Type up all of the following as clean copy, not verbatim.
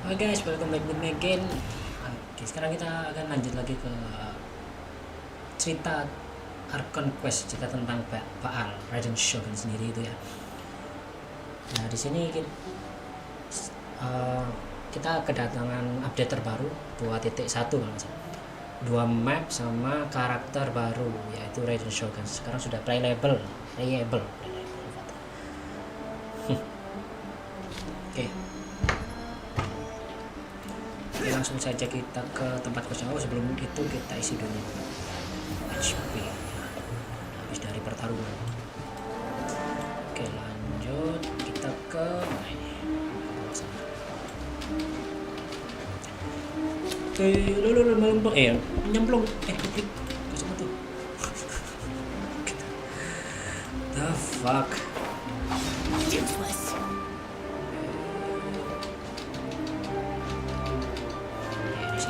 Oke guys, welcome back with me again. Oke, sekarang kita akan lanjut lagi ke cerita Arcon Quest, cerita tentang Pak Al, Raiden Shogun sendiri itu ya. Nah, di sini kita kedatangan update terbaru 2.1 kalau nggak salah. 2 map sama karakter baru yaitu Raiden Shogun. Sekarang sudah playable. Oke. Oke, langsung saja kita ke tempat kosong. Sebelum itu kita isi dulu HP habis dari pertarungan. Oke, lanjut kita ke nyemplung klik kosong tuh. The fuck.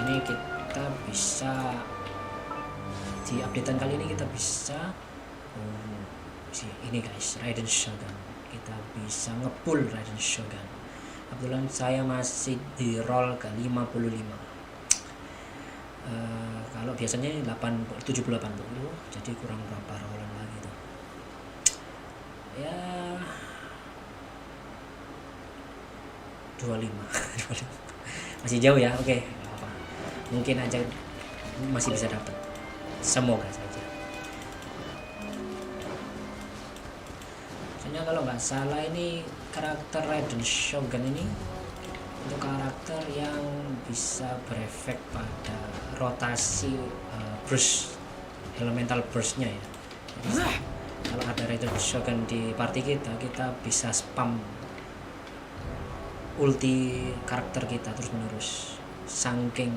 Ini kita bisa di updatean kali ini kita bisa ini guys, Raiden Shogun. Kita bisa ngepull Raiden Shogun. Kebetulan saya masih di roll ke 55. Kalau biasanya 70-80, jadi kurang berapa rollan lagi tuh ya, 25. Masih jauh ya. Oke, mungkin aja masih bisa dapat, semoga saja. Soalnya kalau nggak salah ini karakter Raiden Shogun ini untuk karakter yang bisa berefek pada rotasi burst, elemental burstnya ya. Jadi, kalau ada Raiden Shogun di party kita bisa spam ulti karakter kita terus menerus, saking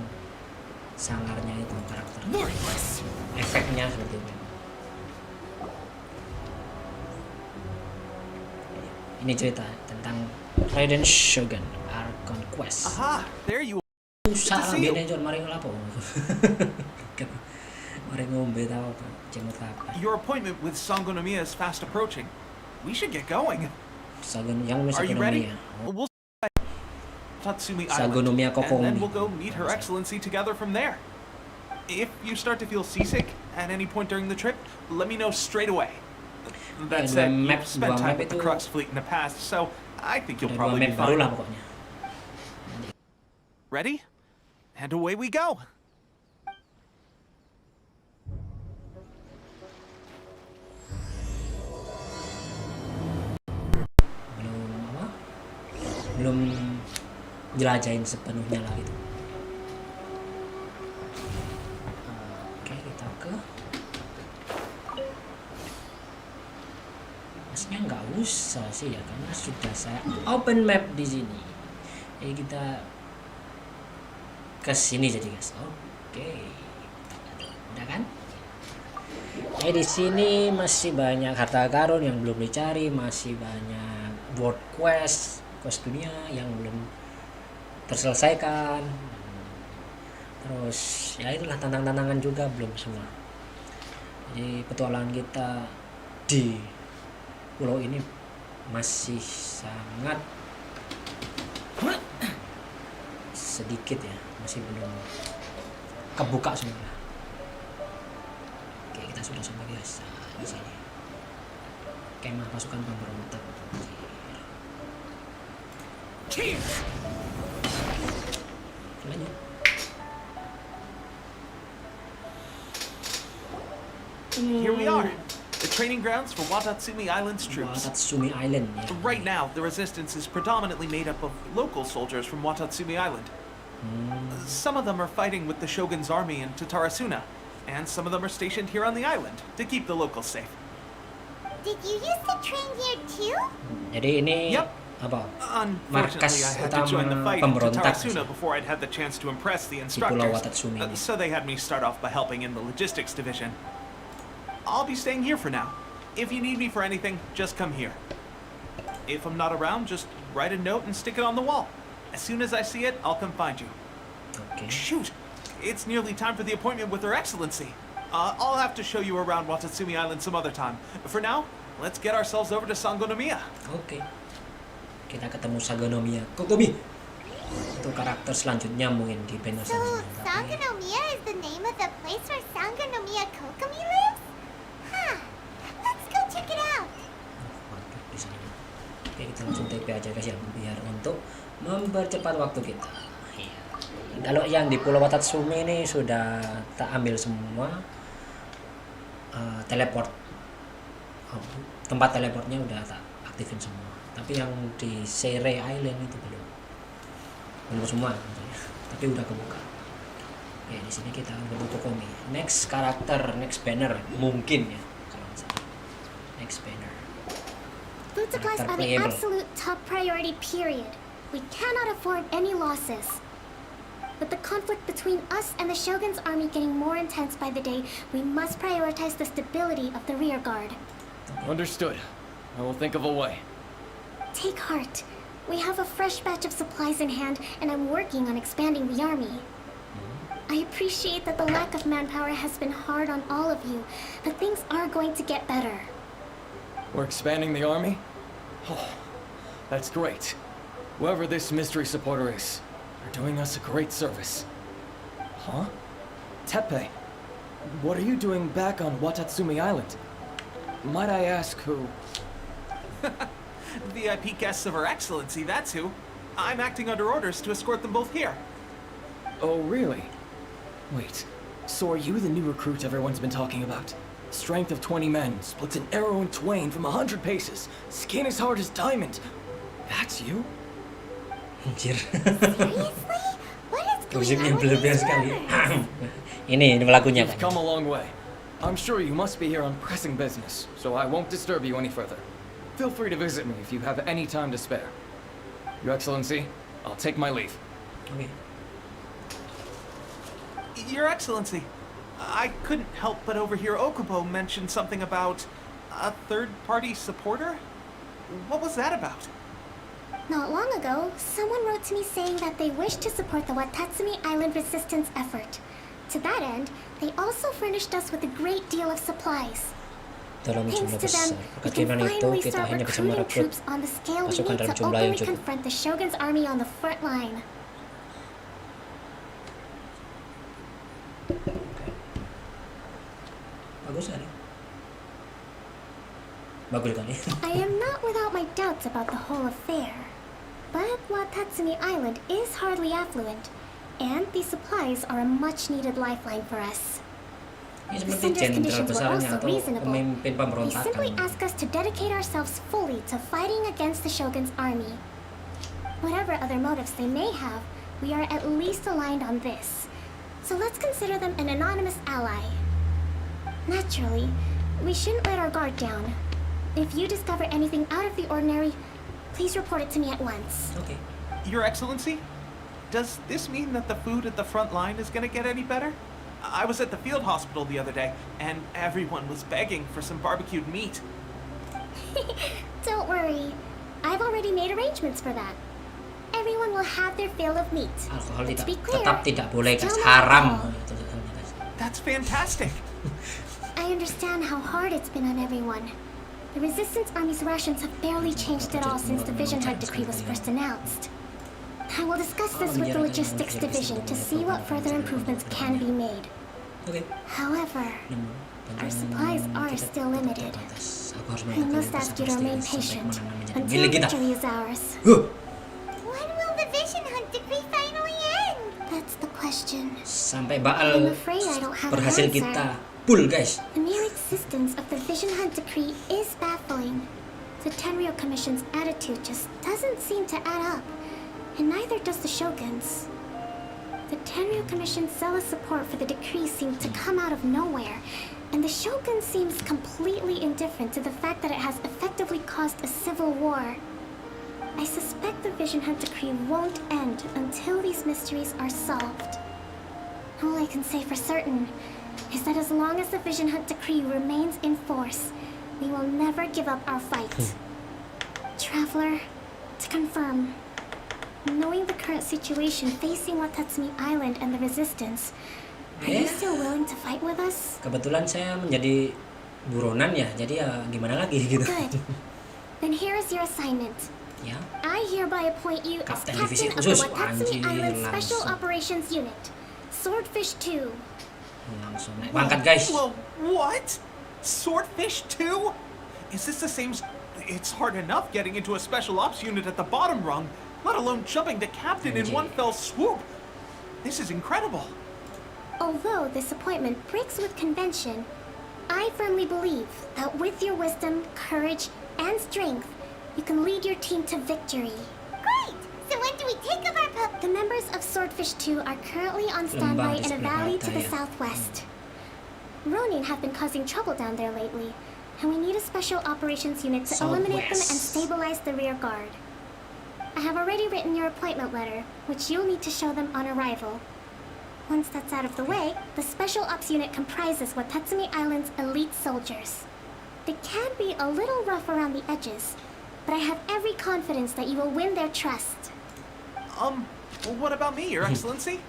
sangarnya itu karakter, efeknya seperti itu. Ini cerita tentang Raiden Shogun Arcon Quest. Aha, there you are. Salah beda jon mari ngelapo. Mari ngombe ta apa, jemut apa. Your appointment with Sangonomiya is fast approaching. We should get going. Are you ready? We'll Tatsumi Sangonomiya Island, and then we'll go meet Her Excellency together from there. If you start to feel seasick at any point during the trip, let me know straight away. That said, you've spent time with the Crux fleet in the past, so I think you'll probably be fine. Ready? And away we go! Belum jelajahin sepenuhnya lah itu. Oke, kita ke masnya nggak usah sih ya, karena sudah saya open map di sini. Jadi kita ke sini jadi guys. Oke, udah kan? Di sini masih banyak harta karun yang belum dicari, masih banyak world quest dunia yang belum terselesaikan. Terus ya itulah tantangan juga belum semua. Jadi petualangan kita di pulau ini masih sangat sedikit ya, masih belum kebuka semua. Oke, kita sudah sampai guys di sini. Kemah pasukan pemberontak. Lanjut. Here we are, the training grounds for Watatsumi Island's troops. Watatsumi Island, yeah. Right now, the resistance is predominantly made up of local soldiers from Watatsumi Island. Some of them are fighting with the Shogun's army in Tatarasuna, and some of them are stationed here on the island to keep the locals safe. Did you used to train here too? Jadi ini apa? Markas Unfortunately, I had to join the utama fight in pemberontak Tatarasuna before I'd had the chance to impress the di Pulau instructors. Watatsumi ini. So they had me start off by helping in the logistics division. I'll be staying here for now. If you need me for anything, just come here. If I'm not around, just write a note and stick it on the wall. As soon as I see it, I'll come find you. Okay. Shoot! It's nearly time for the appointment with Her Excellency. I'll have to show you around Watatsumi Island some other time. For now, let's get ourselves over to Sangonomiya. Oke. Kita ketemu Sangonomiya. Kokomi. Untuk karakter selanjutnya mungkin di panel So, selanjutnya. Tapi Sangonomiya is the name of the place where Sangonomiya Kokomi lives? Huh. Let's go check it out. waduh di sana. Oke, kita langsung TP aja guys ya, biar untuk mempercepat waktu kita. Iya. Kalau yang di Pulau Watatsumi ini sudah tak ambil semua teleport. Tempat teleportnya udah tak aktifin semua. Tapi yang di Seirei Island itu belum semua tentunya. Tapi udah kebuka. Oke, di sini kita udah Kokomi. Next karakter, next banner mungkin ya kalau nggak salah. Next banner. Food supplies are the Playable. absolute top priority, period. We cannot afford any losses. With the conflict between us and the Shogun's army getting more intense by the day, we must prioritize the stability of the rear guard. Understood. I will think of a way. Take heart. We have a fresh batch of supplies in hand, and I'm working on expanding the army. I appreciate that the lack of manpower has been hard on all of you, but things are going to get better. We're expanding the army? Oh, that's great. Whoever this mystery supporter is, they're doing us a great service. Huh? Teppei, what are you doing back on Watatsumi Island? Might I ask who? VIP guests of Her Excellency, that's who. I'm acting under orders to escort them both here. Oh, really? Wait, so are you the new recruit everyone's been talking about? Strength of 20 men, splits an arrow in twain from 100 paces, skin as hard as diamond. That's you? Anjir. Seriously? What is going Musiknya on with berlebihan these sekali. rumors? Ini pelakunya You've kan. come a long way. I'm sure you must be here on pressing business, so I won't disturb you any further. Feel free to visit me if you have any time to spare. Your Excellency, I'll take my leave. Oke. Your Excellency, I couldn't help but overhear Okubo mention something about a third-party supporter? What was that about? Not long ago, someone wrote to me saying that they wish to support the Watatsumi Island resistance effort. To that end, they also furnished us with a great deal of supplies. Dalam Thanks jumlah to them, besar. we can Bagaimana itu finally kita start hanya bisa recruiting merekrut troops on the scale we pasukan need dalam to jumlah yang openly cukup. confront the Shogun's army on the front line. Bagus kali. Bagus kali. I am not without my doubts about the whole affair. But Watatsumi Island is hardly affluent, and these supplies are a much-needed lifeline for us. Ini The seperti sender's jenderal conditions were besarnya also atau reasonable. pemimpin They simply pemberontakan. ask us to dedicate ourselves fully to fighting against the Shogun's army. Whatever other motives they may have, we are at least aligned on this. So let's consider them an anonymous ally. Naturally, we shouldn't let our guard down. If you discover anything out of the ordinary, please report it to me at once. Oke. Your Excellency, does this mean that the food at the front line is gonna get any better? I was at the field hospital the other day, and everyone was begging for some barbecued meat. Don't worry. I've already made arrangements for that. Everyone will have their fill of meat. Alkohol But to be clear, tetap tidak boleh guys, still not haram. alcohol. That's fantastic. I understand how hard it's been on everyone. The Resistance Army's rations have barely changed at all since the Vision Hunt Decree was first announced. I will discuss this with the Logistics Division to see what further improvements can be made. Oke. However, our supplies are still limited. I must ask you to remain patient until Milik kita. victory is ours. When will the Vision Hunt Decree finally end? That's the question. Sampai I'm Baal afraid I don't have an berhasil answer. kita pull guys. The mere existence of the Vision Hunt Decree is baffling. The Tenryo Commission's attitude just doesn't seem to add up, and neither does the Shogun's. The Tenryo Commission's zealous support for the decree seemed to come out of nowhere, and the Shogun seems completely indifferent to the fact that it has effectively caused a civil war. I suspect the Vision Hunt Decree won't end until these mysteries are solved. All I can say for certain is that as long as the Vision Hunt Decree remains in force, we will never give up our fight. Traveler, to confirm, knowing the current situation facing Watatsumi Island and the Resistance, are you Yeah. still willing to fight with us? Kebetulan saya menjadi buronan ya, jadi ya gimana lagi gitu. Good. Then here is your assignment. Ya, I hereby appoint you as Kapten captain Divisi of the Khusus. Watatsumi Anjir, Island Special langsung. Operations Unit, Swordfish 2. langsung naik pangkat guys. Whoa, what? Swordfish too? Is this the same? It's hard enough getting into a special ops unit at the bottom rung, let alone jumping to captain in one fell swoop. This is incredible. Although this appointment breaks with convention, I firmly believe that with your wisdom, courage, and strength, you can lead your team to victory. Great! So when do we take up our The members of Swordfish 2 are currently on standby in a valley to the southwest. Ronin have been causing trouble down there lately, and we need a special operations unit to eliminate them and Southwest. stabilize the rear guard. I have already written your appointment letter, which you'll need to show them on arrival. Once that's out of the way, the special ops unit comprises Watatsumi Island's elite soldiers. They can be a little rough around the edges, but I have every confidence that you will win their trust. What about me, Your Excellency?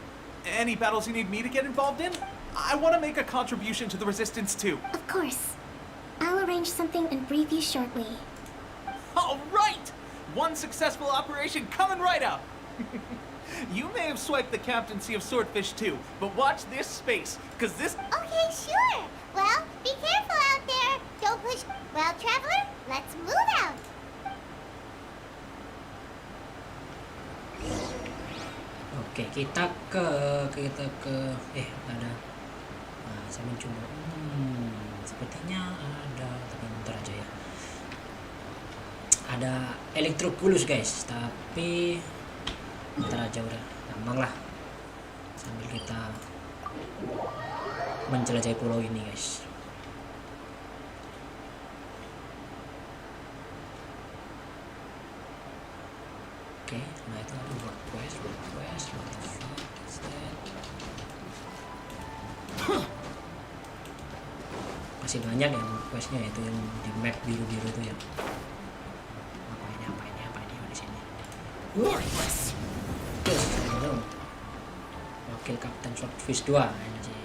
Any battles you need me to get involved in? I want to make a contribution to the Resistance too. Of course. I'll arrange something and brief you shortly. All right! One successful operation coming right up! You may have swiped the captaincy of Swordfish too, but watch this space, because this... Okay, sure. Well, be careful out there. Don't push. Well, traveler, let's move out. Oke, kita ke ada. Nah, saya mencoba. Sepertinya ada, tapi bentar aja ya. Ada Electroculus guys, tapi bentar aja udah gampang lah. Sambil kita menjelajahi pulau ini guys. Oke, nah itu ada work quest, what the fuck is that? Masih banyak ya work questnya, itu yang di map biru-biru itu ya. Apa ini di sini? Worthless! Terus, dong. Wakil Kapten Swordfish 2, anjir.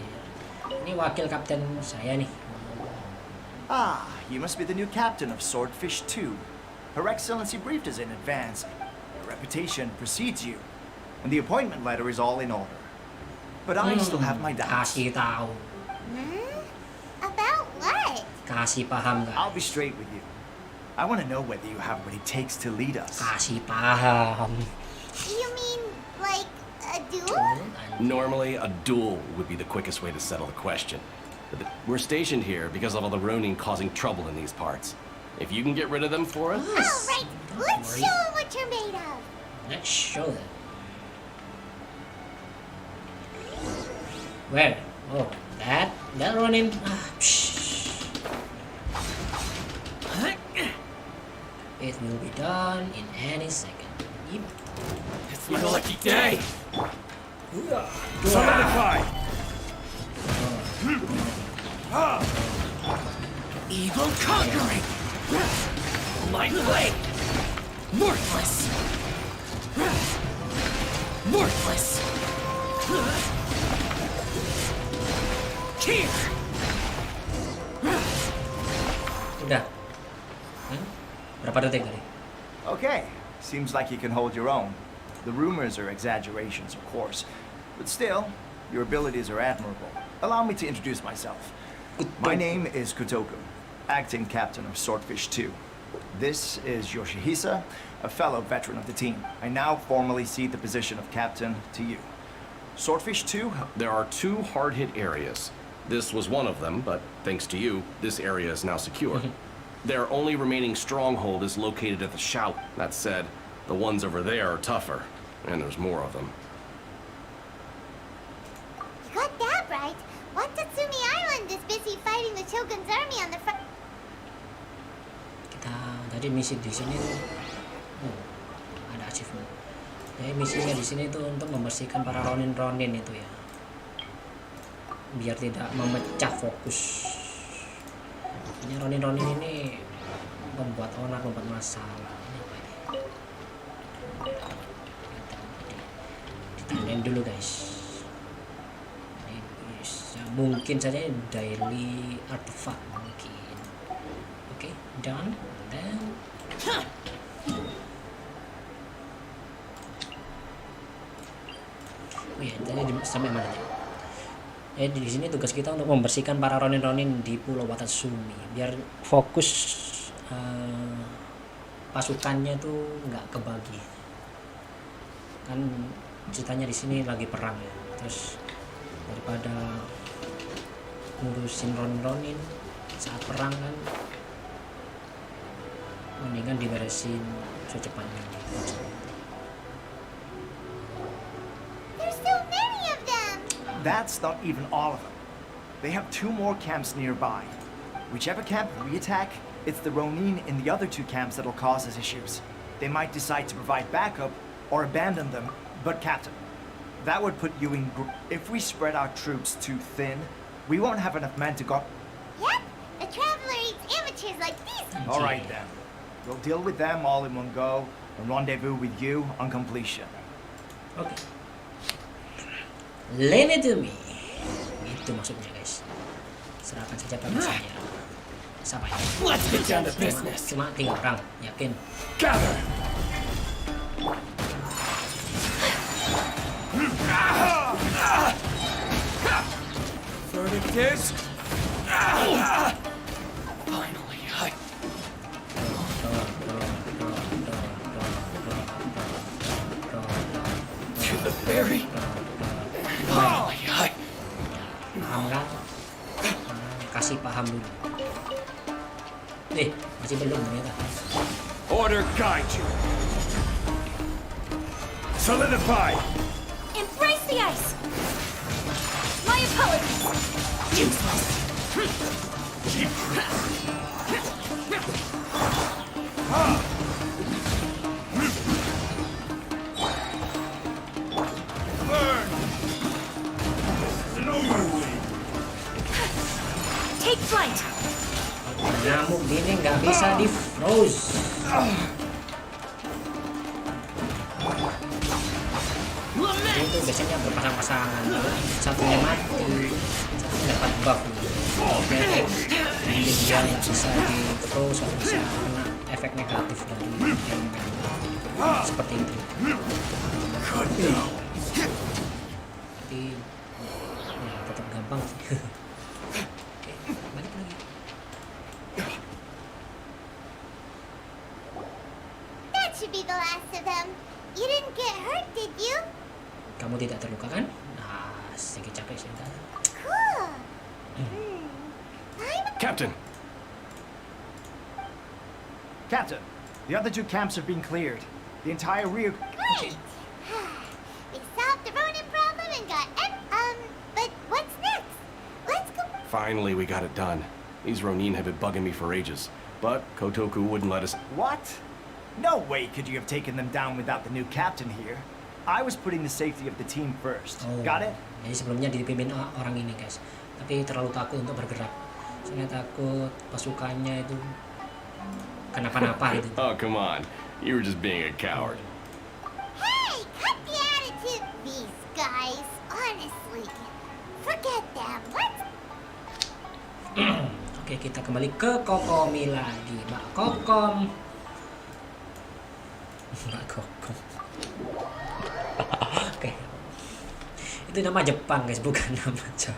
Ini wakil kapten saya nih. Ah, you must be the new captain of Swordfish 2. Her Excellency briefed us in advance. Your reputation precedes you, and the appointment letter is all in order. But I still have my doubts. Kasih tahu. About what? Kasih paham I'll guys. be straight with you. I want to know whether you have what it takes to lead us. Kasih paham. You mean like a duel? Normally, a duel would be the quickest way to settle the question. But we're stationed here because of all the Ronin causing trouble in these parts. If you can get rid of them for us... All right, let's show 'em what you're made of. Let's show them. Where? Oh, that Ronin. It will be done in any second. Yep. It's my lucky day! Solidify! Evil conquering! Light blade! Worthless! Worthless! Here! Udah. Berapa detik tadi? Okay, seems like you can hold your own. The rumors are exaggerations, of course, but still, your abilities are admirable. Allow me to introduce myself. My name is Kutoku, acting captain of Swordfish 2. This is Yoshihisa, a fellow veteran of the team. I now formally cede the position of captain to you. Swordfish 2? There are 2 hard-hit areas. This was one of them, but thanks to you, this area is now secure. Their only remaining stronghold is located at the Shout. That said, the ones over there are tougher, and there's more of them. You got that right. Watatsumi Island is busy fighting the Shogun's army on the front. Kita tadi misi di sini tuh. Ada achievement. Jadi misinya di sini tuh untuk membersihkan para Ronin itu ya. Biar tidak memecah fokus. Ini Ronin ini membuat onar, membuat masalah. Ini apa ini? Ditandain dulu guys. Ini bisa mungkin saja daily artifact mungkin. Oke, done. Dan Oh iya, tadi sampai mana tadi? Di sini tugas kita untuk membersihkan para ronin-ronin di Pulau Watatsumi biar fokus pasukannya tuh nggak kebagi. Kan ceritanya di sini lagi perang ya. Terus daripada ngurusin ronin-ronin saat perang kan, mendingan diberesin secepatnya. There's so many of them! That's not even all of them. They have 2 more camps nearby. Whichever camp we attack, it's the Ronin in the other 2 camps that'll cause us issues. They might decide to provide backup or abandon them, but Captain, that would put you in if we spread our troops too thin, we won't have enough men to go. Yep, the Traveler eats amateurs like these. Alright then. We'll deal with them all in one go and rendezvous with you on completion. Oke. Leave it to me. Itu maksudnya guys. Serahkan saja pada saya. Siapa ya? Let's get down to business. Cuma 3 orang, yakin. Gather. Verdict is. Finally, to the berry. Finally, Paham kan? Kasih paham dulu. Masih belum ternyata. Order guide you. Solidify. Embrace the ice! My apologies! Useless! Burn. Take flight! Nyamuk gini nggak bisa di froze. Itu biasanya berpasang-pasangan, satunya mati, satunya dapat buff. Oke, jadi dia nggak bisa di froze atau bisa kena efek negatif dari elemen seperti itu. Tapi ya tetap gampang sih. Oke, balik lagi. That should be the last of them. You didn't get hurt, did you? Kamu tidak terluka kan? Nah, sedikit capek sih enggak. Cool. Captain! Captain, the other 2 camps have been cleared. The entire rear... Great. They solved the Ronin problem and got but what's next? Let's go. Finally, we got it done. These Ronin have been bugging me for ages, but Kotoku wouldn't let us... What? No way could you have taken them down without the new captain here. I was putting the safety of the team first. Got it? Jadi sebelumnya dipimpin orang ini guys, tapi terlalu takut untuk bergerak. Soalnya takut pasukannya itu kenapa-napa gitu. Oh, come on. You were just being a coward. Hey, cut the attitude. These guys, honestly, forget them. Let's. Oke, kita kembali ke Kokomi lagi. Mbak Kokom. Mbak Kokom. Oke. Itu nama Jepang guys, bukan nama Jawa.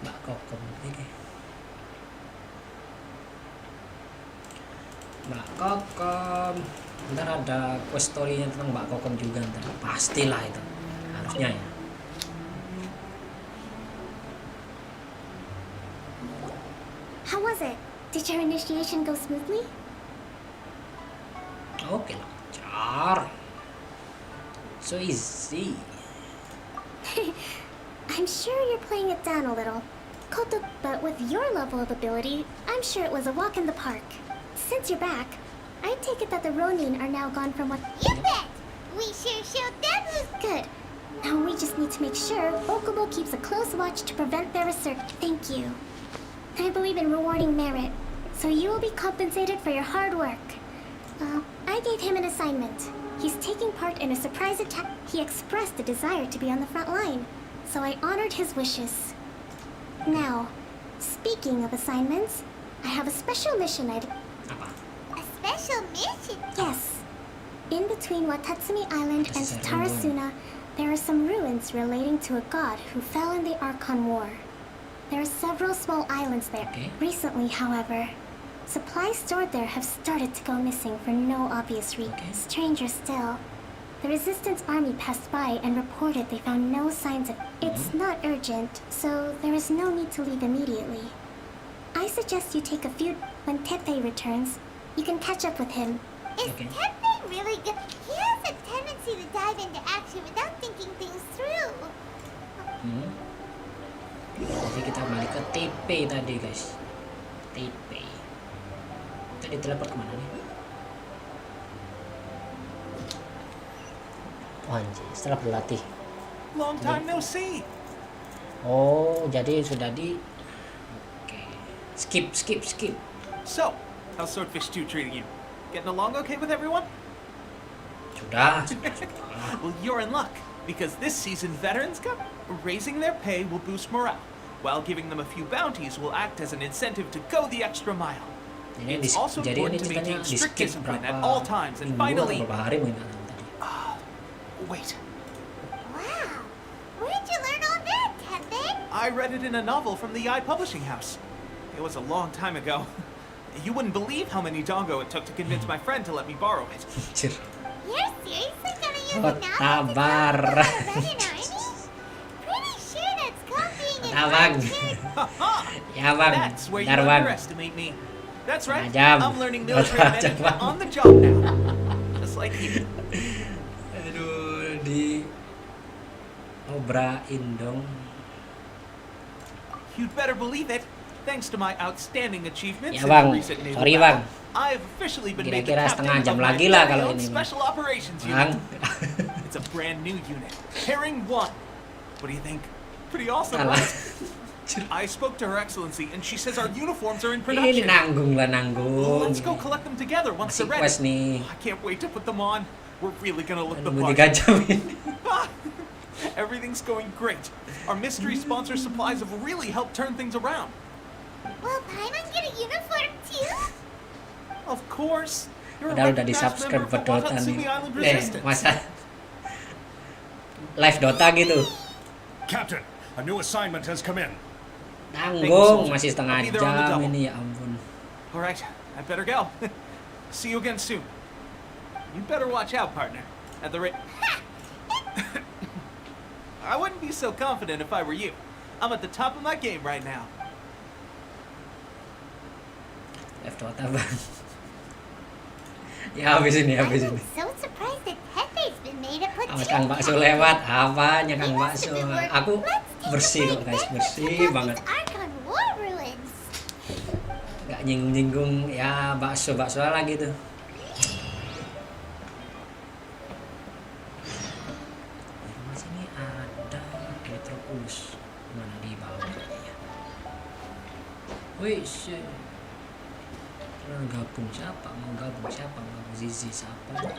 Mbak Kokom. Oke. Mbak Kokom. Ntar ada quest story-nya tentang Mbak Kokom juga ntar. Pastilah itu. Harusnya ya. How was it? Did your initiation go smoothly? Oke, lancar. So easy. I'm sure you're playing it down a little. But with your level of ability, I'm sure it was a walk in the park. Since you're back, I take it that the Ronin are now gone from what... You bet. We sure showed them who's Good. Now we just need to make sure Okubo keeps a close watch to prevent their research. Thank you. I believe in rewarding merit, so you will be compensated for your hard work. I gave him an assignment. He's taking part in a surprise attack. He expressed a desire to be on the front line, so I honored his wishes. Now, speaking of assignments, I have a special mission I'd... Apa? a special mission. Yes. In between Watatsumi Island and Tarasuna, There are some ruins relating to a god who fell in the Arcon War. There are several small islands there. Okay. Recently, however, supplies stored there have started to go missing for no obvious reason. Okay. Stranger still, the Resistance army passed by and reported they found no signs of... It's not urgent, so there is no need to leave immediately. I suggest you take a few... When Tepe returns, you can catch up with him. Is Okay. Tepe really good? He has a tendency to dive into action without thinking things through. Jadi kita balik ke TP tadi guys. TP. Tadi teleport kemana nih? Oh, anjir, setelah berlatih. Long time no see. Oh, jadi sudah di... Oke. Skip. So, how's Swordfish 2 treating you? Getting along okay with everyone? Sudah. Well, you're in luck, because this season Veterans Cup, raising their pay will boost morale, while giving them a few bounties will act as an incentive to go the extra mile. Ini It's also jadi ini important to ceritanya maintain di strict skip discipline berapa at all times, and minggu atau finally... berapa hari mainan tadi. Wait, Wow. Where'd you learn all that, Tepe? I read it in a novel from the I Publishing House. It was a long time ago. You wouldn't believe how many dongo it took to convince my friend to let me borrow it. Anjir. You're seriously gonna use Oh, a novel to tabar. talk about a red and army? Pretty sure that's copying an Tabang. arcade. Ya bang, That's where you bentar bang. underestimate me. That's right. Ajam. I'm learning military Ajam, management Bang. on the job now. Just like you. Aduh, di obrain dong. You'd better believe it. Thanks to my outstanding achievements Ya in bang, the recent naval sorry battle, bang. I've officially been made the Kira-kira captain setengah jam of my lagi lah very kalau own ini, Bang. special operations Bang. unit. It's a brand new unit, Herring 1. What do you think? Pretty awesome, Salah. right? I spoke to Her Excellency, and she says our uniforms are in Ini production. nanggung lah nanggung. Let's go collect them together once Masih they're ready. quest nih. I can't wait to put them on. We're really gonna look the Nunggu part. 3 jam ini. Everything's going great. Our mystery sponsor supplies have really helped turn things around. Will Paimon get a uniform too? Of course. You're a Padahal udah di recognized member subscribe of buat the Dota Watatsumi nih. Island Resistance. Masa live Dota gitu. Captain, a new assignment has come in. Nanggung, soldier. masih setengah I'll be there on the jam double. ini, ya ampun. All right, I better go. See you again soon. You better watch out, partner. At the rate. I wouldn't be so confident if I were you. I'm at the top of my game right now. Live Dota bang. Ya habis ini. I'm so surprised that Tepe's been made to put Awas Kang Bakso lewat. Apanya Kang Bakso? Aku bersih kok guys, bersih banget. Arcon War ruins. Gak nyinggung-nyinggung ya bakso lagi tuh. Masih ini ada Imperatrix. Mana di bawah ya? Wih, gabung siapa? Mau gabung siapa? Mau Zizi siapa?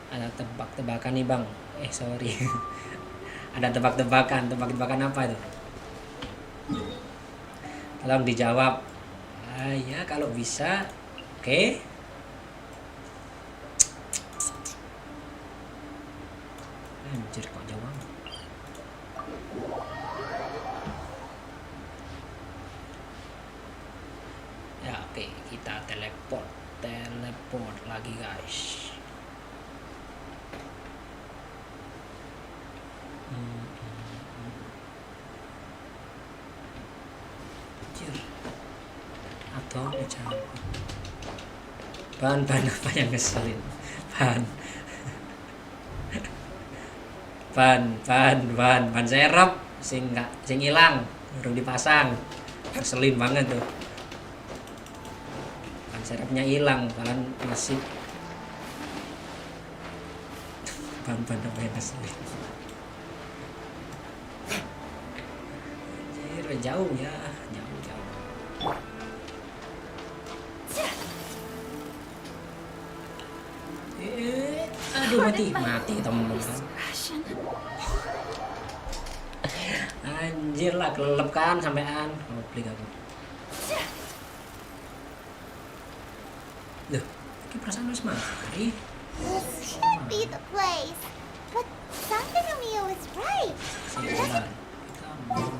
Ada tebak-tebakan nih bang. Sorry. Ada tebak-tebakan apa itu? Tolong dijawab. Ya kalau bisa. Oke. Anjir kok jauh banget. Ya oke, kita teleport lagi guys. Anjir. Atau dicabut. Bahan apa yang ngeselin? Ban serep sing hilang baru dipasang. Ngeselin banget tuh. Ban serepnya hilang, bahan masih ban apa yang ngeselin? Anjir, jauh ya, jauh. Aduh mati temen-temen. Anjir lah kelelep kan sampean. Ngoplik aku. Duh, ini perasaan harus mati. This should be the place. But Sandanomiya was was right. Si ular. Kita mau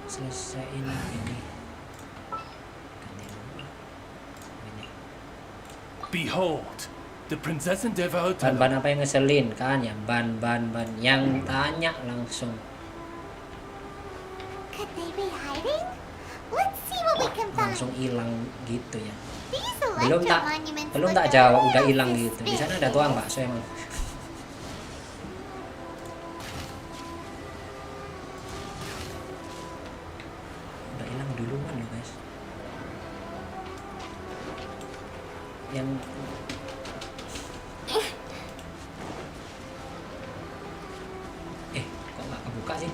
selesaiin ini. Ini. Behold, the princess and devil. Ban-ban apa yang ngeselin kan ya? Ban yang tanya langsung. Could they be hiding? Let's see what we can find. Langsung hilang gitu ya. These belum electro tak monuments belum look tak a jawab udah little hilang gitu. Di sana ada tuang bakso emang. Udah hilang duluan loh guys. Yang kok nggak kebuka sih?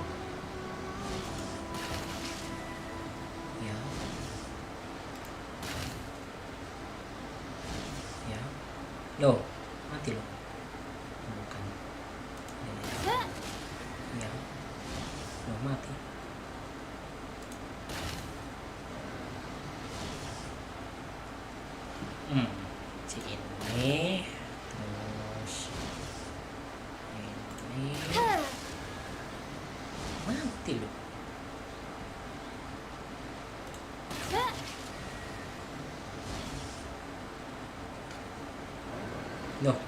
Ya. Ya. Loh, mati loh. Bukan. Ya. Loh, mati. Si ini. Terus ini. Mati loh. Loh.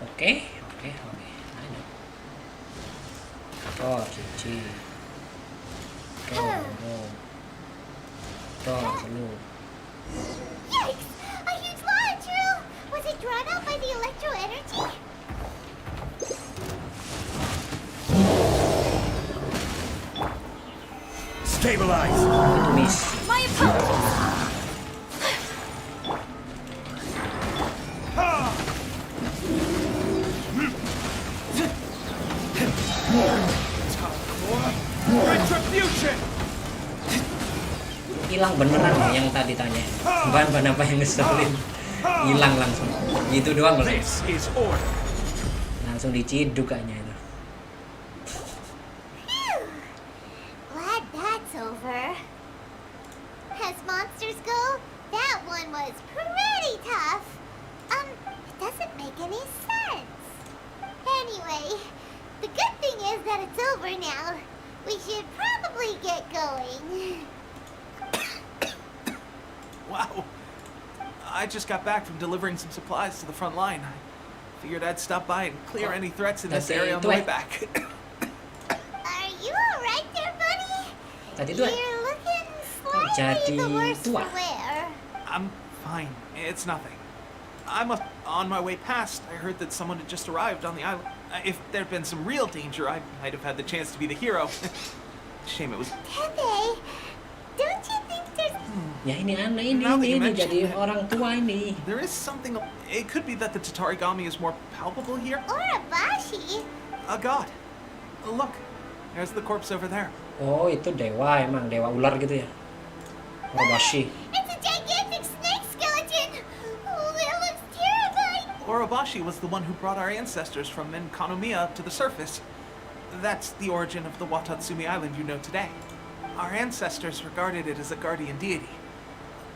Oke. Ayo. Tor, cici. Tor, selu. Yikes! A huge lava drill! Was it drawn out by the electro energy? Stabilize! Itu miss. My apologies. Retribution! Hilang beneran loh yang tadi tanya. Ban apa yang ngeselin? Hilang langsung. Gitu doang loh. This is order. Langsung diciduk kayaknya itu. Phew! Glad that's over. As monsters go, that one was pretty tough. It doesn't make any sense. Anyway, the good thing is that it's over now. We should probably get going. Wow. I just got back from delivering some supplies to the front line. I figured I'd stop by and clear any threats in this Tadi area on itu, the way back. Are you alright there, buddy? Tadi itu You're looking slightly jadi the worse for tua. wear. I'm fine. It's nothing. On my way past, I heard that someone had just arrived on the island. If there'd been some real danger, I might have had the chance to be the hero. Shame it was... Pepe, don't you think there's... Ya ini aneh Now that you ini mention jadi it. orang tua ini. There is something... It could be that the Tatarigami is more palpable here. Urabashi? A god. Look, there's the corpse over there. Oh itu dewa emang, dewa ular gitu ya. Orobashi. It's a gigantic snake skeleton! Oh, that looks terrifying! Orobashi was the one who brought our ancestors from Enkanomiya to the surface. That's the origin of the Watatsumi Island you know today. Our ancestors regarded it as a guardian deity.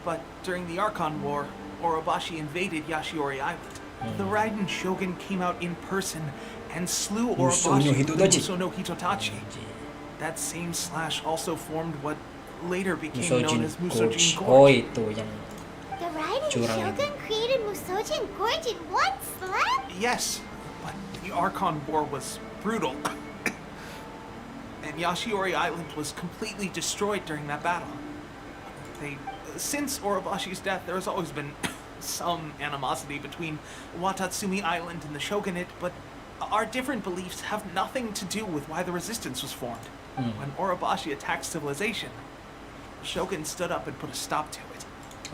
But during the Arcon War, Orobashi invaded Yashiori Island. The Raiden Shogun came out in person and slew Muso no Orobashi with the Hitodachi. Muso no Hitotachi. That same slash also formed what later became known Musojin as Musojin Gorge. Oh Gorge. itu yang The Raiden Curang. Shogun created Musojin Gorge in one slap? Yes, but the Archon War was brutal. And Yashiori Island was completely destroyed during that battle. Since Orobashi's death, there has always been some animosity between Watatsumi Island and the Shogunate, but our different beliefs have nothing to do with why the resistance was formed. When Orobashi attacked civilization, the Shogun stood up and put a stop to it.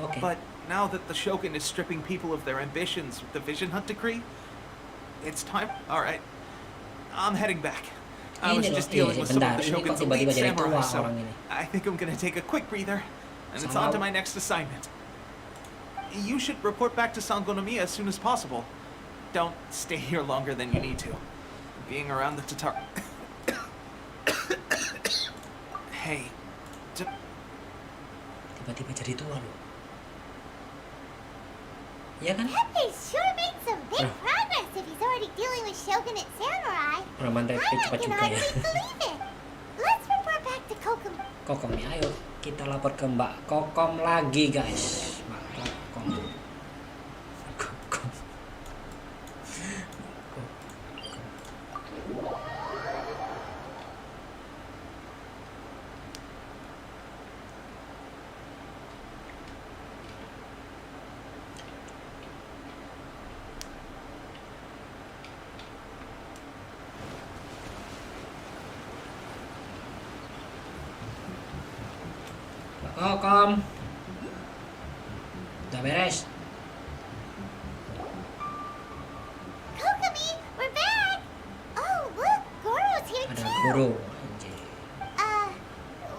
oke. But now that the Shogun is stripping people of their ambitions with the Vision Hunt decree, it's time. All right, I'm heading back. I was Ini just loh, dealing with some of bentar, the ini kok Shogun's tiba-tiba elite jadi samurai, tua so orang ini? I think I'm gonna take a quick breather, and it's Sama- on to my next assignment. You should report back to Sangonomiya as soon as possible. Don't stay here longer than you need to. Being around the Tatar. Hey, Tiba-tiba jadi tua loh. Iya kan? Teppei sure made some big progress if he's already dealing with shogunate samurai. Roman Teppei I cepat can juga ya. hardly believe it. Let's report back to Kokomi. Kokom nih, ayo kita lapor ke Mbak Kokom lagi guys. Mbak Kokom. Kokom. Mbak Kokom. Udah beres. Kokomi, we're back. Oh, look, Goro's here Ada too. guru. Anjir.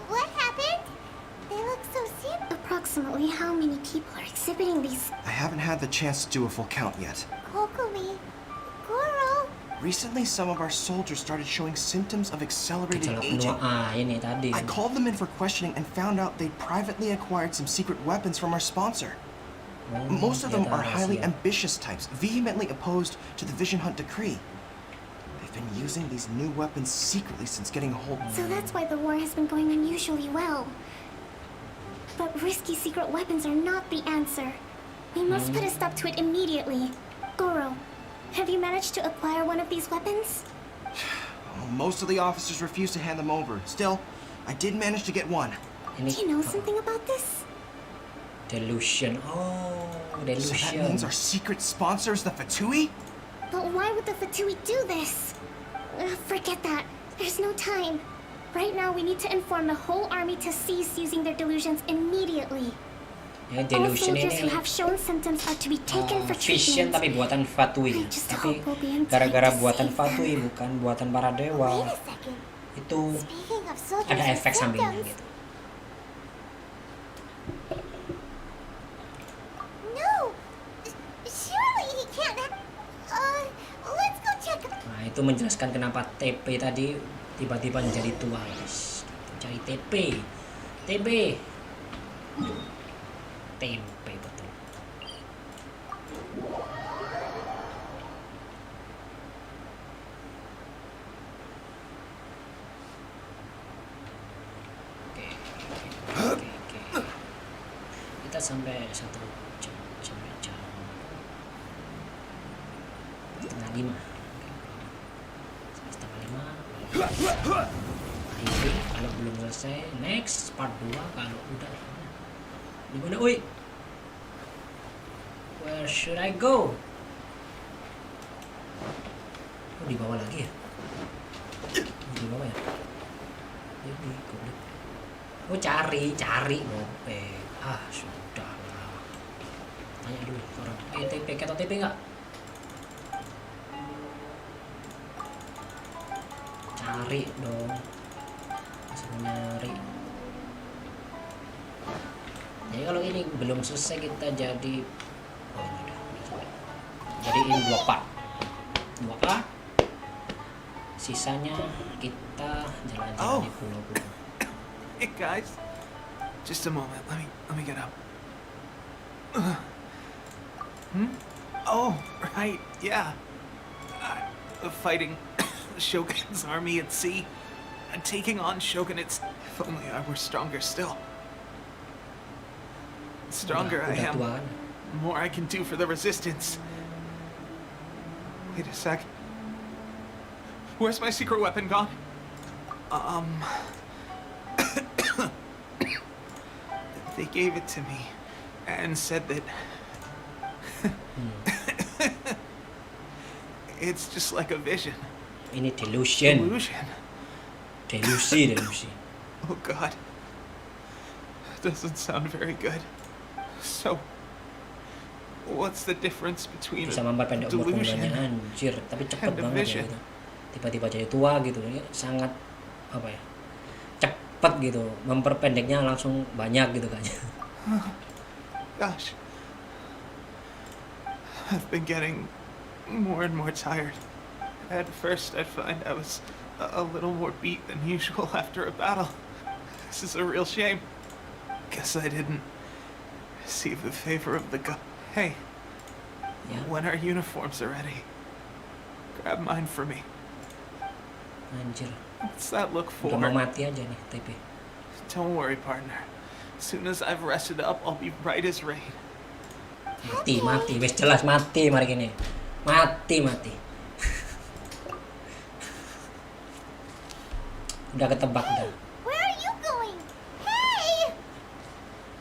What happened? They look so serious. Approximately how many people are exhibiting these? I haven't had the chance to do a full count yet. Kokomi, Goro. Recently, some of our soldiers started showing symptoms of accelerated Gejala aging. penuaan. Ini tadi. I called them in for questioning and found out they'd privately acquired some secret weapons from our sponsor. Oh, Most of them dia are highly rahasia. ambitious types, vehemently opposed to the Vision Hunt decree. They've been using these new weapons secretly since getting a hold. So that's why the war has been going unusually well. But risky secret weapons are not the answer. We must put a stop to it immediately. Goro, have you managed to acquire one of these weapons? Well, most of the officers refused to hand them over. Still, I did manage to get one. Do you know something about this? Delusion. Oh, So delusion. that means our secret sponsor is the Fatui? But why would the Fatui do this? Forget that. There's no time. Right now, we need to inform the whole army to cease using their delusions immediately. Ya, All delusion soldiers who ini have shown symptoms are to be taken for vision treatment. tapi buatan Fatui. I just Tapi hope we'll be in time gara-gara to buatan save Fatui them. bukan buatan para Wait dewa. a second. Itu Speaking of soldiers ada with efek sampingnya symptoms, gitu. no, surely he can't. Let's go check. Nah, itu menjelaskan kenapa TP tadi tiba-tiba menjadi tua, guys. Cari TP. TP. Tempe betul. Oke. Kita sampai 1 jam sampai jam 4:30. Sampai 4:30. Akhiri kalau belum selesai, next part 2 kalau udah. Di mana, oi? Where should I go? Oh, di bawah lagi ya? Oh, di bawah ya? Ini goblok. Oh, cari gope. Ah, sudah lah. Tanya dulu ke orang. TP, kata TP nggak? Cari dong. Masih nyari. Jadi kalau ini belum selesai kita jadi ini udah selesai. Jadi ini 2 part. Sisanya kita jalan-jalan di pulau-pulau. Hey guys, just a moment. Let me get up. Oh, right, yeah. Fighting the Shogun's army at sea and taking on Shogunates. If only I were stronger still. The stronger I Udah am, tua kan? the more I can do for the resistance. Wait a sec. Where's my secret weapon gone? They gave it to me and said that it's just like a vision. Ini delusion. Illusion. Delusi. Oh god. That doesn't sound very good. So, what's the difference between Bisa a memperpendek umur delusion penggunanya, anjir, tapi cepet and a banget ya vision? gitu. Tiba-tiba jadi tua gitu. Ini sangat apa ya? Cepet gitu. Memperpendeknya langsung banyak gitu kan. Gosh. I've been getting more and more tired. At first, I'd find I was a little more beat than usual after a battle. This is a real shame. Guess I didn't receive the favor of the god. Hey, Ya, When our uniforms are ready, grab mine for me. anjir. What's that look Udah mau for? mati aja nih, TP. Don't worry, partner. As soon as I've rested up, I'll be right as rain. Mati, wes jelas mati mari gini. Mati. Udah ketebak udah. Where are you going? Hey!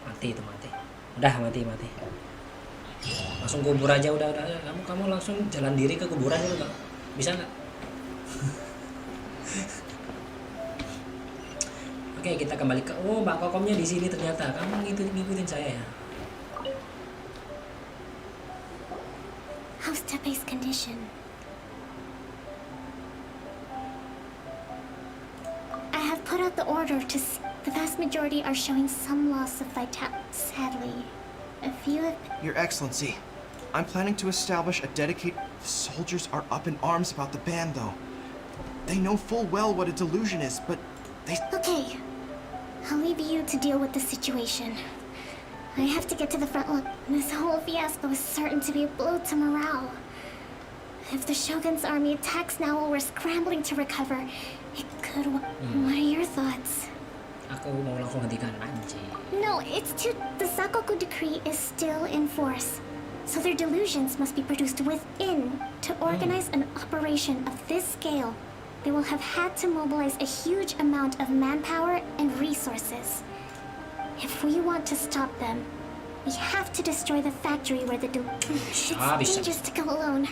Mati. Udah mati. Langsung kubur aja udah. Kamu langsung jalan diri ke kuburan itu Bang. Bisa nggak? Oke, kita kembali ke Mbak Kokomnya di sini ternyata. Kamu ngikutin saya ya. How's Tepe's condition? I have put out the order to the vast majority are showing some loss of vitality. Sadly, a few have... Your Excellency, I'm planning to establish a dedicated... The soldiers are up in arms about the ban, though. They know full well what a delusion is, but they... Okay, I'll leave you to deal with the situation. I have to get to the front line. This whole fiasco is certain to be a blow to morale. If the Shogun's army attacks now while we're scrambling to recover, it could... What are your thoughts? Aku mau langsung hentikan anjing. No, it's too... The Sakoku decree is still in force. So their delusions must be produced within. To organize an operation of this scale, they will have had to mobilize a huge amount of manpower and resources. If we want to stop them, we have to destroy the factory where the It's dangerous to go alone.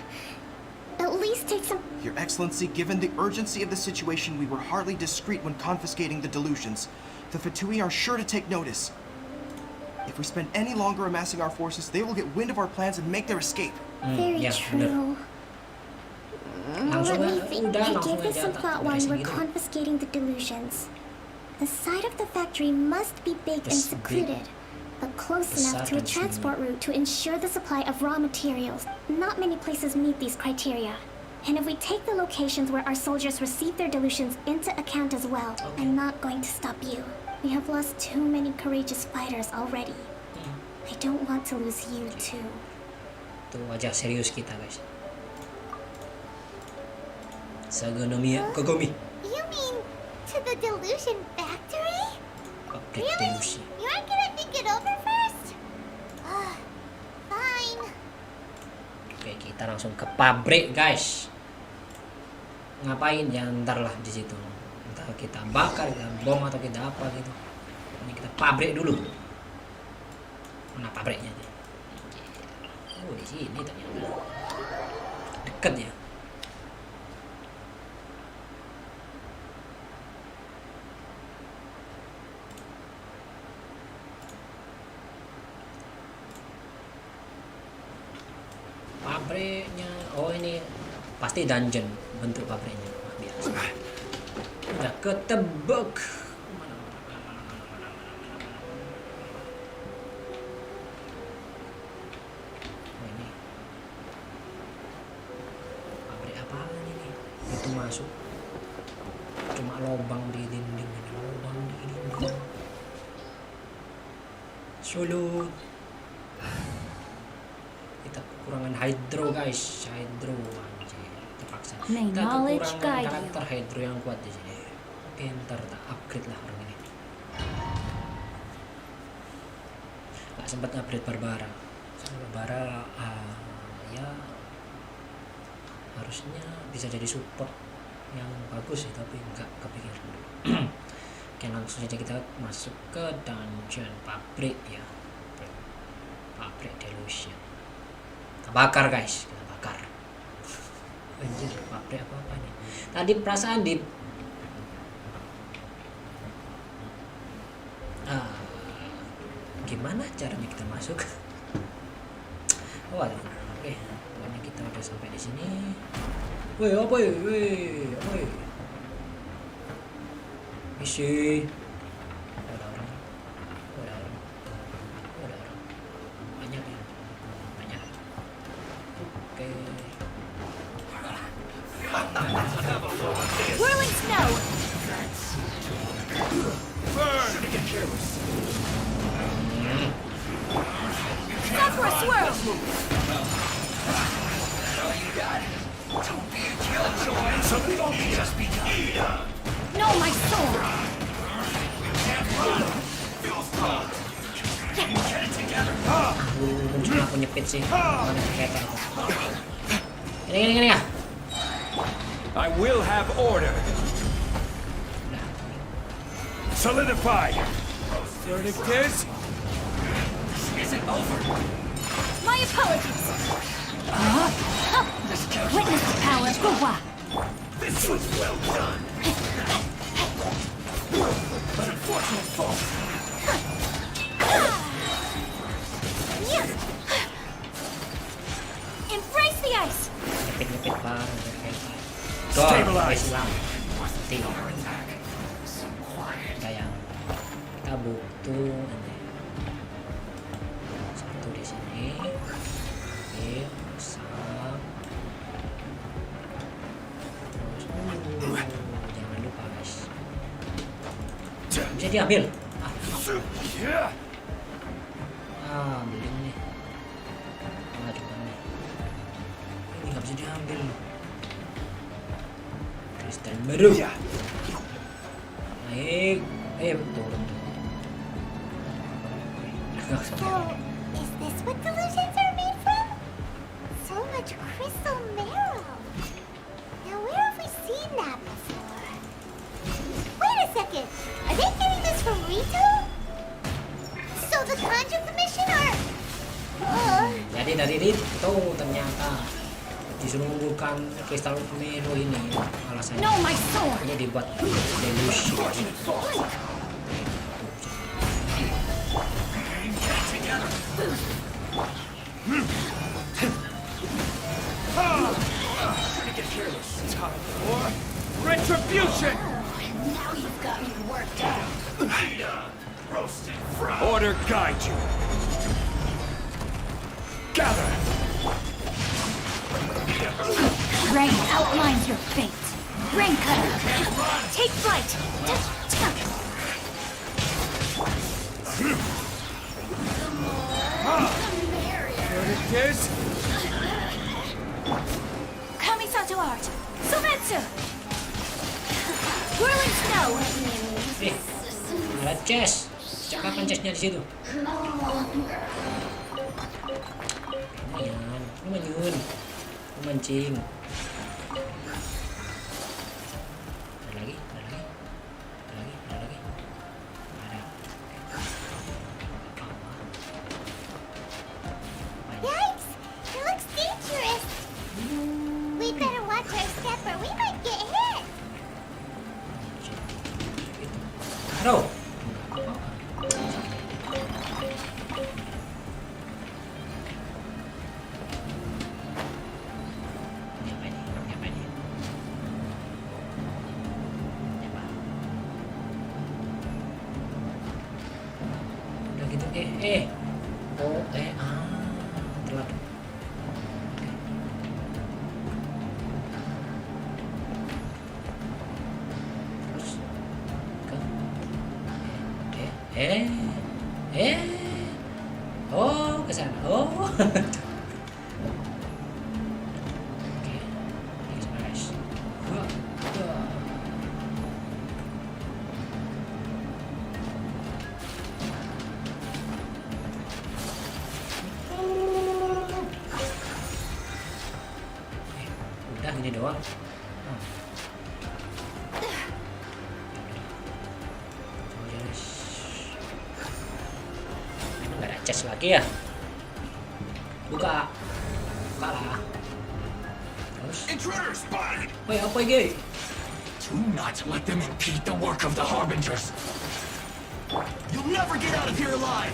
At least take some... Your Excellency, given the urgency of the situation, we were hardly discreet when confiscating the delusions. The Fatui are sure to take notice. If we spend any longer amassing our forces, they will get wind of our plans and make their escape. Very ya, true. Langsung Let me aja, think. udah, I langsung gave this aja, some tak thought while we beresin were gitu. confiscating the delusions. The site of the factory must be big and Must be secluded, but close enough to a besar dan transport route to ensure the supply of raw materials. Not many places meet these criteria. And if we take the locations where our soldiers receive their delusions into account as well, I'm not going to stop you. We have lost too many courageous fighters already. I don't want to lose you too. Tuh wajah serius kita guys. Sagonomi Kokomi. You mean to the delusion factory? Pabrik Really? delusi. You aren't gonna think it over first? Fine. Oke, kita langsung ke pabrik guys. Ngapain ya, ntar lah di situ. Entah kita bakar, kita bom atau kita apa gitu. Ini kita pabrik dulu. Mana pabriknya nih? Oh, di sini ternyata. Deket ya. Pabriknya, oh ini pasti dungeon bentuk pabriknya. Wah, biasa. Udah ketebak. Oh, ini pabrik apaan ini? Itu masuk cuma lubang di dinding, lubang di dinding. Sulut. Kita kekurangan hydro guys, hydro anjir, terpaksa. May Kita knowledge kekurangan guide you. karakter hydro yang kuat di sini. Oke, ntar tak upgrade lah orang ini. Gak sempat upgrade Barbara. Barbara ya harusnya bisa jadi support yang bagus sih, tapi nggak kepikiran. Oke, langsung saja kita masuk ke dungeon pabrik ya. Pabrik delusion. Kita bakar guys, kita bakar. Anjir, pabrik apa nih? Tadi perasaan di gimana caranya kita masuk? Oh, oke, pokoknya kita udah sampai di sini. Woi, apa ya? Woi. Isi. Ada orang. Banyak ya. Banyak. Oke. Whirling snow! Burn! Sakura swirl! No, my sword! Cuma aku nyepit sih. Mana kereta itu. Gini ya. I will have order. Solidify. Verdict is. My apologies! Witness the power of Gua! This was well done. But unfortunate fall. Embrace the ice! Nyepit bareng kereta. Stabilize. Hilang. Pasti. Sayang. Kita butuh ini. Satu di sini. Oke, pasang. Terus, jangan lupa guys. Bisa diambil. Ambil nih. Coba nih. Ini nggak bisa diambil. Kristal baru. Naik. Turun. So, is this what delusions are made from? So much crystal marrow. Now, where have we seen that before? Wait a second. Are they getting this from Rito? So the Conjure Commission are... Jadi dari itu ternyata disuruh mengumpulkan kristal Mero ini alasannya. No, my sword! Ini dibuat delusion. Time for retribution. Now you've got me worked out. Order guide you. Gather. Rain outlines your fate. Rain cutter. Take flight. Verdict is. Kamisato art. Sovetsu. Whirling snow. Ada chest. Sejak kapan chestnya di situ? Lumayan. Mancing. Ada lagi. Ada. Yikes! It looks dangerous. We'd better watch our step or we might get hit. Aduh. Apa ini? Udah gitu telat. Terus ke sana. Oke. Ini sana guys. Udah ini doang. Nggak ada chest lagi ya. Buka lah. Terus Intruder spotted. woi apa ini? Do not let them impede the work of the Harbingers. You'll never get out of here alive.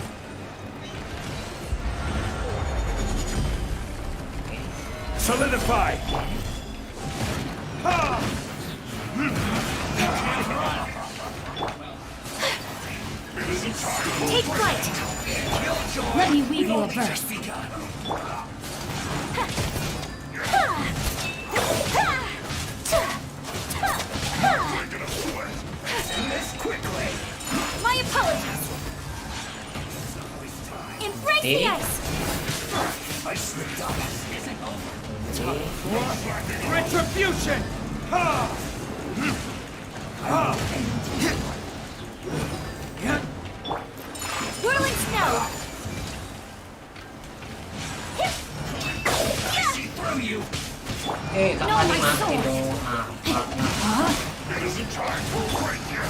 Solidify. Take flight. Let me weave you a verse. My apologies. Embrace the ice. slipped up. Isn't over. Retribution! Whirling snow! I see through you. Kapan mati dong? Isn't trying to break you.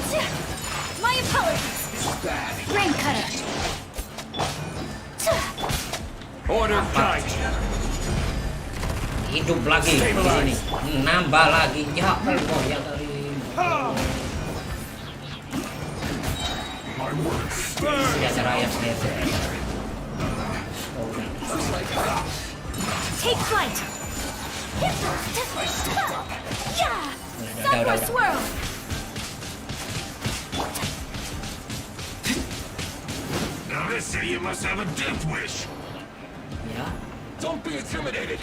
My apologies! It's bad. Rain cutter! Order guide. Hidup lagi di sini. Nambah lagi. Ya Allah ya dari. My works. Senjata rakyat saya. Oh, Take flight! Yeah! udah. Swirl! Now this idiot must have a death wish. Ya. Don't be intimidated.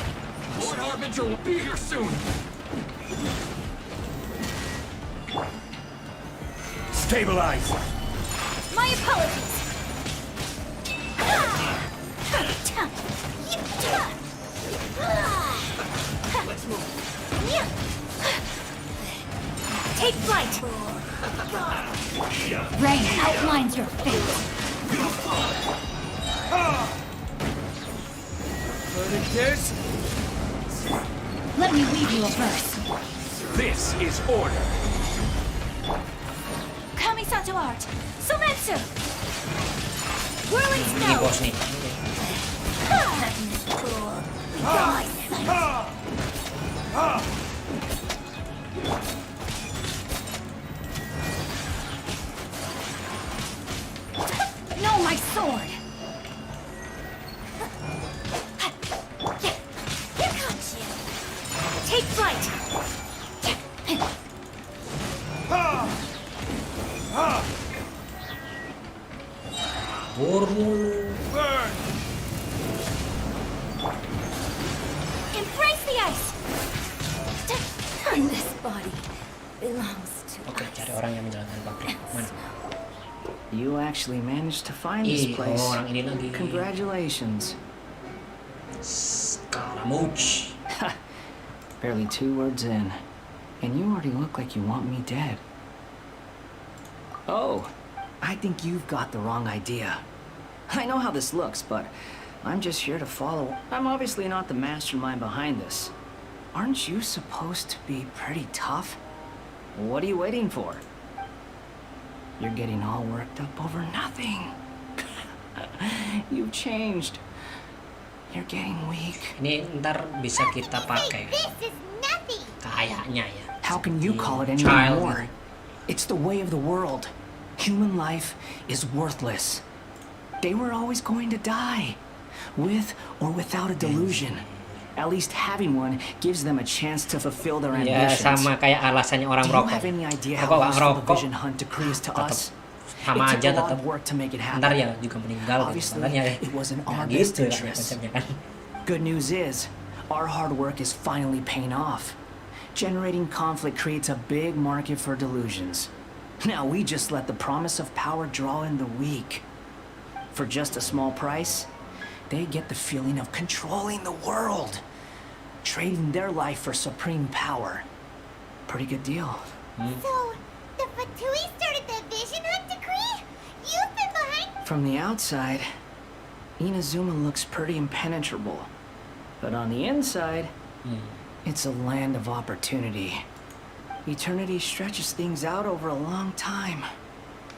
Lord Harbinger will be here soon. Stabilize. My apologies! Let's move. Take flight! Rain outlines your fate. Let me read you a verse. This is order. Kamisato art. Sometsu! Whirling Ini snow! bos nih. No, my sword! Take flight! Burung. Embrace the ice! This body belongs to Oke, cari orang yang menjalankan pabrik. Mana? You actually managed to find this Ih, place. orang ini lagi. Congratulations. Scaramouche. Barely 2 words in, and you already look like you want me dead. Oh, I think you've got the wrong idea. I know how this looks, but I'm just here to follow. I'm obviously not the mastermind behind this. Aren't you supposed to be pretty tough? What are you waiting for? You're getting all worked up over nothing. You've changed. You're getting weak. Ini ntar bisa kita pakai. This is nothing! Kayaknya ya. How can you call it any Child. more? It's the way of the world. Human life is worthless. They were always going to die, with or without a delusion. At least having one gives them a chance to fulfill their Ya ambitions. sama kayak alasannya orang Do you merokok. have any idea Apa how orang useful the merokok Vision Hunt decree is to tetap us? sama It aja took a lot tetap of work to make it ntar happen. ya juga meninggal gitu. Obviously, Makanya it was in ya our gitu best ya interest. konsepnya kan. Good news is, our hard work is finally paying off. Generating conflict creates a big market for delusions. Now we just let the promise of power draw in the weak. For just a small price, they get the feeling of controlling the world. Trading their life for supreme power. Pretty good deal. So, the Fatui started the Vision Hunt decree? You've been behind... From the outside, Inazuma looks pretty impenetrable. But on the inside, it's a land of opportunity. Eternity stretches things out over a long time.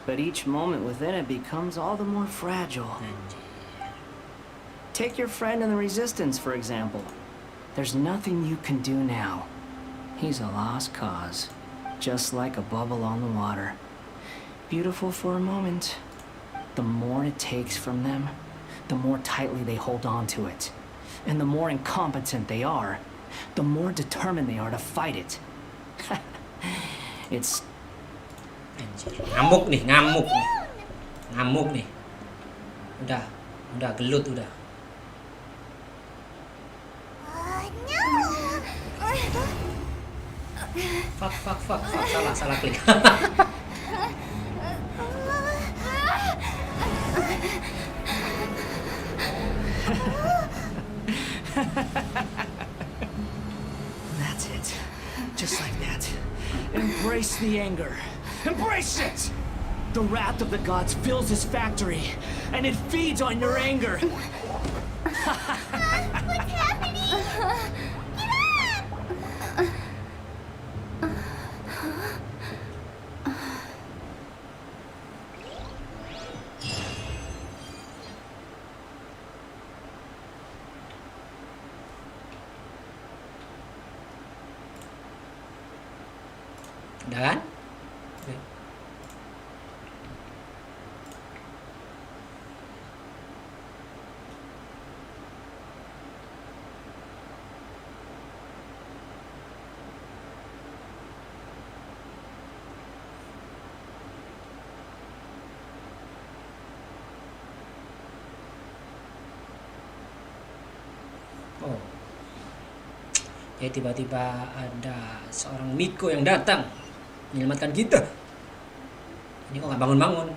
But each moment within it becomes all the more fragile. Take your friend in the Resistance, for example. There's nothing you can do now. He's a lost cause, just like a bubble on the water. Beautiful for a moment. The more it takes from them, the more tightly they hold on to it. And the more incompetent they are, the more determined they are to fight it. It's... Anjir. Ngamuk nih. Ngamuk nih. Udah gelut udah. No! Fuck. Salah klik. That's it. Just like that. Embrace the anger. Embrace it! The wrath of the gods fills this factory, and it feeds on your anger. What's happening? Get up! Udah kan? Oke. Oh. Ya tiba-tiba ada seorang Miko yang datang menyelamatkan kita. Ini kok nggak bangun-bangun?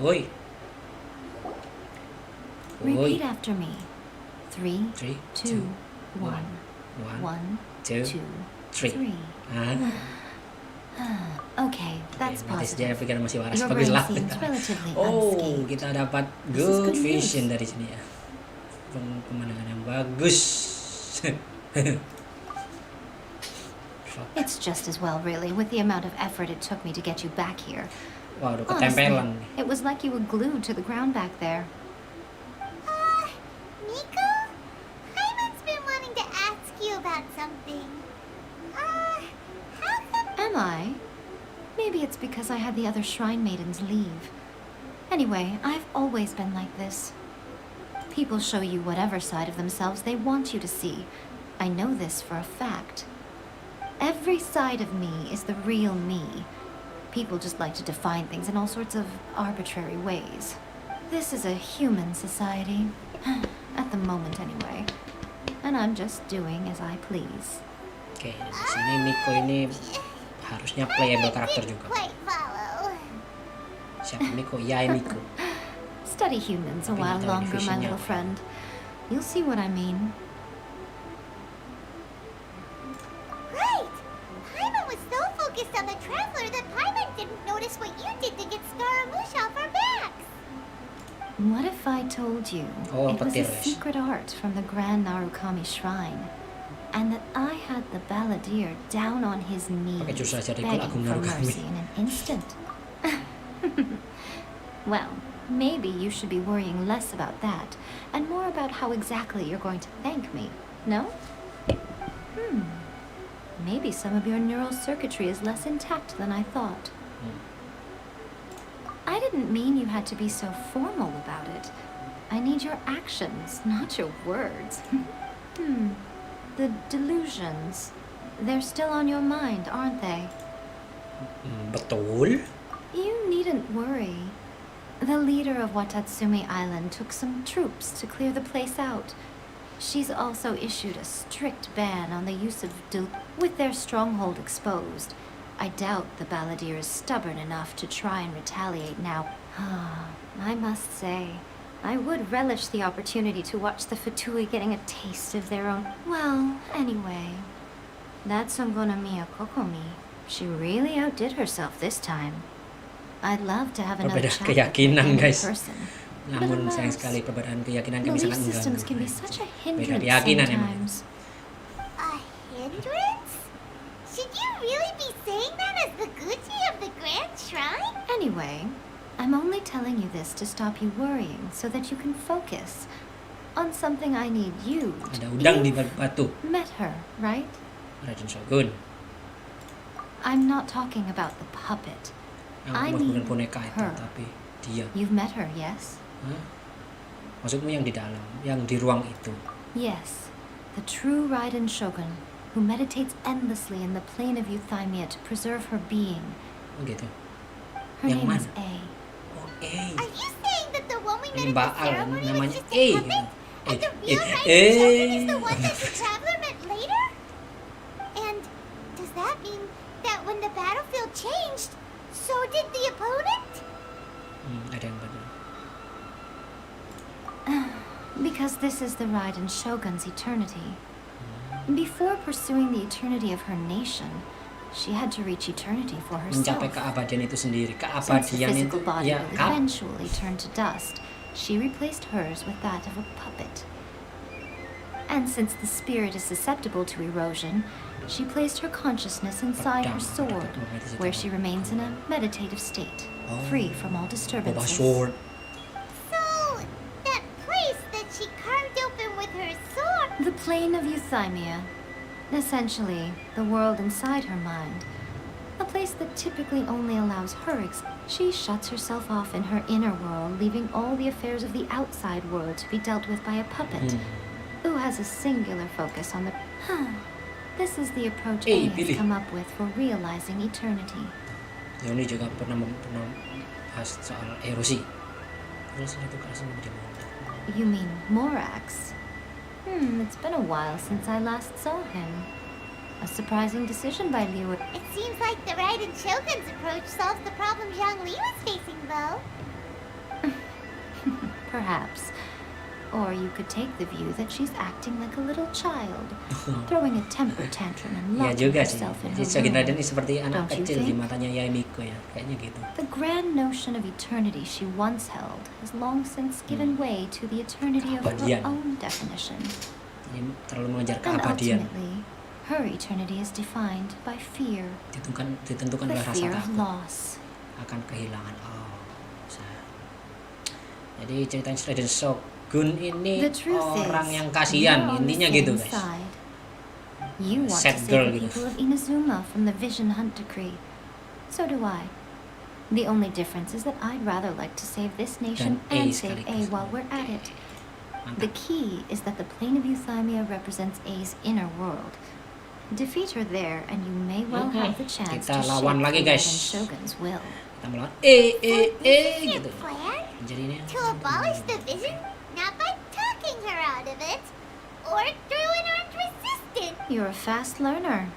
Oi. Repeat after me. 3, 3, 2, 1. 1, 1, 2, 2, 3. 3. Okay, that's Berarti dia positive. pikiran masih waras. Your Bagus brain lah. seems relatively Oh, unscathed. kita dapat This is good good vision news. dari sini ya. Pemandangan yang bagus. Fuck. It's just as well, really, with the amount of effort it took me to get you back here. Wah, udah Honestly, ketempelan nih. it was like you were glued to the ground back there. Nico? Hyman's been wanting to ask you about something. How come... Am I? Maybe it's because I had the other shrine maidens leave. Anyway, I've always been like this. People show you whatever side of themselves they want you to see. I know this for a fact. Every side of me is the real me. People just like to define things in all sorts of arbitrary ways. This is a human society. At the moment, anyway. And I'm just doing as I please. Oke, di sini Miko ini harusnya playable karakter juga. Quite follow. Siapa Miko? Yai Miko. Study humans a Tapi while nggak tahu longer, my divisionnya little apa. friend. You'll see what I mean. Right! Paimon was so focused on the Traveler that Paimon didn't notice what you did to get Scaramouche off our backs. What if I told you Oh, it was a petir, guys. secret art from the Grand Narukami Shrine, and that I had the balladeer down on his knees, Pakai jurus ajar ikut begging Agung for Narukami. mercy in an instant? Well, maybe you should be worrying less about that, and more about how exactly you're going to thank me, no? Maybe some of your neural circuitry is less intact than I thought. I didn't mean you had to be so formal about it. I need your actions, not your words. The delusions. They're still on your mind, aren't they? Betul. You needn't worry. The leader of Watatsumi Island took some troops to clear the place out. She's also issued a strict ban on the use of with their stronghold exposed. I doubt the balladeer is stubborn enough to try and retaliate now. I must say, I would relish the opportunity to watch the Fatui getting a taste of their own. Well, anyway, that's Miya Kokomi. She really outdid herself this time. I'd love to have another Berbeda chat with her keyakinan, in guys. person. Namun But sayang alas, sekali perbedaan keyakinan kami belief sangat systems mengganggu. can be such a Beda hindrance keyakinan emang. sometimes. A hindrance? Should you really be saying that as the Gucci of the Grand Shrine? Anyway, I'm only telling you this to stop you worrying so that you can focus on something I need you to. Ada udang di You've batu. met her, right? Raden Shogun. I'm not talking about the puppet. I Yang bukan mean boneka itu, her. tapi dia. You've met her, yes? Hah? Maksudmu yang di dalam, yang di ruang itu. Yes. The true Raiden Shogun, who meditates endlessly in the plane of Euthymia to preserve her being. Oh gitu. Her Yang name is mana? A. Oh, Are you saying that the one we Ini met at Mbak the Al, ceremony was namanya just A. a puppet? And the real Raiden Shogun is the one that the Traveler met later? And does that mean that when the battlefield changed, so did the opponent? Ada yang benar. Because this is the Raiden Shogun's eternity. Before pursuing the eternity of her nation, she had to reach eternity for herself. Mencapai keabadian itu sendiri. Since the Keabadian itu physical body ya will eventually turn to dust, she replaced hers with that of a puppet. And since the spirit is susceptible to erosion, she placed her consciousness inside her sword, where she remains in a meditative state, free from all disturbances. sword. So, that place that she carved open with her sword. The plane of euthymia. Essentially, the world inside her mind. A place that typically only allows her She shuts herself off in her inner world, leaving all the affairs of the outside world to be dealt with by a puppet, who has a singular focus on the... This is the approach A has come up with for realizing eternity. Yoni juga pernah bahas soal erosi. You mean Morax? It's been a while since I last saw him. A surprising decision by Liu. It seems like the Raiden Shogun's approach solves the problem Zhang Li was facing, though. Perhaps. Or you could take the view that she's acting like a little child, throwing a temper tantrum and locking herself in her Shogun Raiden room. ini seperti anak Don't you kecil di think? matanya Yai Miko ya, kayaknya gitu. The grand notion of eternity she once held has long since given way to the eternity of her Keabadian. own definition. Ini terlalu mengejar And keabadian. ultimately, her eternity is defined by fear. Ditentukan The oleh rasa fear of takut loss. akan kehilangan. Jadi ceritanya Raiden Shogun ini The truth orang is, yang you're kasihan, on the intinya same gitu guys. side. You want Sad to save girl the gitu. people of Inazuma from the Vision Hunt Decree. So do I. The only difference is that I'd rather like to save this nation Dan A and save A sekaligus. while we're at it. The Mantap. key is that the plane of euthymia represents A's inner world. Defeat her there, and you may well have the chance Kita to lawan shape lagi, the guys. Raiden Shogun's will. Kita melawan This is gitu. your plan? Jadi ini To abolish the vision? Not by talking her out of it. Or through an armed resistance. You're a fast learner.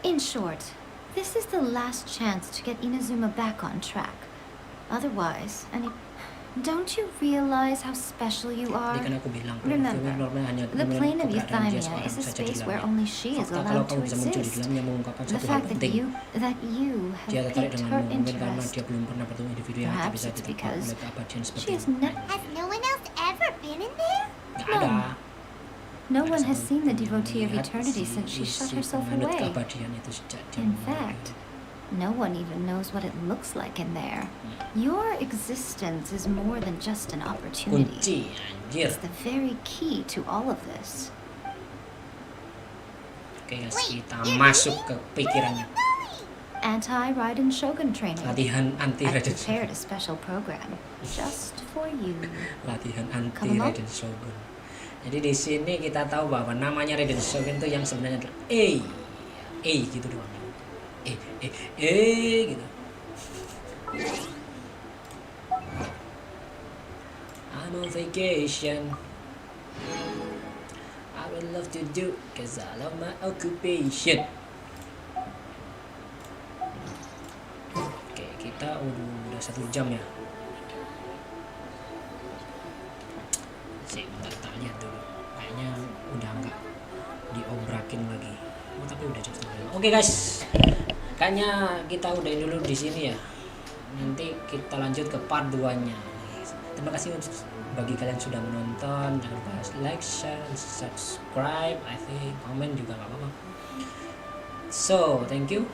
In short, this is the last chance to get Inazuma back on track. Otherwise, don't you realize how special you are? Tadi kan aku bilang Remember, hanya the plane of keberadaan dia euthymia seorang is a saja di space where dalamnya. only she is Fakta kalau allowed kamu to bisa muncul di exist. dalamnya mengungkapkan The satu hal fact that penting. you Dia have tertarik piqued dengan her mungkin karena interest. dia belum pernah bertemu individu yang Perhaps bisa it's ditebak because oleh keabadian seperti she has ini. Has no one else ever been in there? Nggak ada. No Nggak one ada has seen the satupun yang devotee of melihat eternity si since she shut isi herself penganut away. keabadian itu sejak dia In mulai. fact, no one even knows what it looks like in there. Your existence is more than just an opportunity. Kunci, anjir. It's the very key to all of this. Oke guys, kita masuk ke pikirannya. Anti-Raiden Shogun training. Latihan anti I've Raiden prepared a special program just for you. Latihan anti Come along. Raiden Shogun. Jadi di sini kita tahu bahwa namanya Raiden Shogun itu yang sebenarnya adalah gitu doang. Gitu. I'm on vacation. I would love to do, cause I love my occupation. Oke, kita udah 1 jam ya. Bentar, kita lihat dulu. Kayaknya udah nggak diobrakin lagi. Oh, tapi udah jam 1:30. Oke guys, kayaknya kita udahin dulu di sini ya. Nanti kita lanjut ke part 2-nya. Terima kasih bagi kalian sudah menonton. Jangan lupa like, share, and subscribe. I think comment juga nggak apa-apa. So, thank you.